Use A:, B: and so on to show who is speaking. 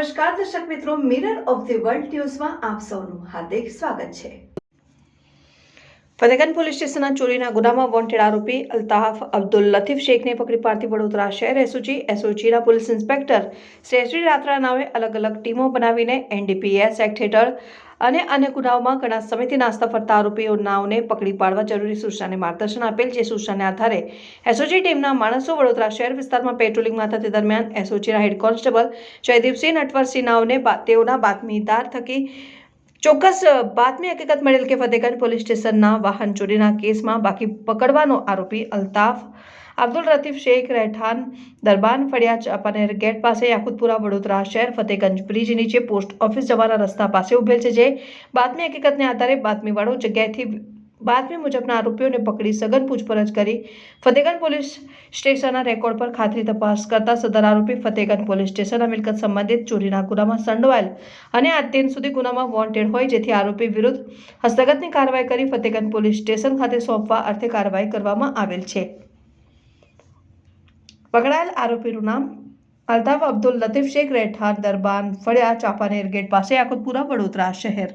A: નમસ્કાર દર્શક મિત્રો, મિરર ઓફ ધ વર્લ્ડ ન્યૂઝમાં આપ સૌનું હાર્દિક સ્વાગત છે। ફતેગંજ પોલીસ સ્ટેશનના ચોરીના ગુનામાં વોન્ટેડ આરોપી અલ્તાફ અબ્દુલ લતીફ શેખને પકડી પાડતી વડોદરા શહેર એસઓજીના પોલીસ ઇન્સ્પેક્ટર શ્રી રાત્રા નાવે અલગ અલગ ટીમો બનાવીને એનડીપીએસ એક્ટ હેઠળ અને અન્ય ગુનાઓમાં ઘણા સમયથી નાસ્તા ફરતા આરોપીઓને પકડી પાડવા જરૂરી સૂચનાને માર્ગદર્શન આપેલ, જે સૂચનાને આધારે એસઓજી ટીમના માણસો વડોદરા શહેર વિસ્તારમાં પેટ્રોલિંગમાં હતા। તે દરમિયાન એસઓજીના હેડ કોન્સ્ટેબલ જયદીપસિંહ નટવરસિંહ નાઓને તેઓના બાતમીદાર થકી ચોક્કસ બાતમી હકીકત મળેલ કે ફતેગંજ પોલીસ સ્ટેશનના વાહન ચોરીના કેસમાં બાકી પકડવાનો આરોપી અલ્તાફ અબ્દુલ લતીફ શેખ રહેઠાણ દરબાન ફળિયા ચાપાનેર ગેટ પાસે યાકુતપુરા વડોદરા શહેર ફતેગંજ બ્રિજ નીચે પોસ્ટ ઓફિસ જવાના રસ્તા પાસે ઉભેલ છે। જે બાતમી હકીકતને આધારે બાતમીવાળો જગ્યાએથી બાતમી મુજબના આરોપીઓને પકડી સઘન પૂછપરછ કરી ફતેગંજ પોલીસ સ્ટેશનના રેકોર્ડ પર ખાતરી તપાસ કરતા સદર આરોપી ફતેગંજ પોલીસ સ્ટેશનના મિલકત સંબંધિત ચોરીના ગુનામાં સંડોવાયેલ અને આજ દિન સુધી ગુનામાં વોન્ટેડ હોય, જેથી આરોપી વિરુદ્ધ હસ્તગતની કાર્યવાહી કરી ફતેગંજ પોલીસ સ્ટેશન ખાતે સોંપવા અર્થે કાર્યવાહી કરવામાં આવેલ છે। પકડાયેલ આરોપીનું નામ અલ્તાફ અબ્દુલ લતીફ શેખ રહેઠાણ દરબાન ફળિયા ચાપાનેર ગેટ પાસે યાકુતપુરા વડોદરા શહેર।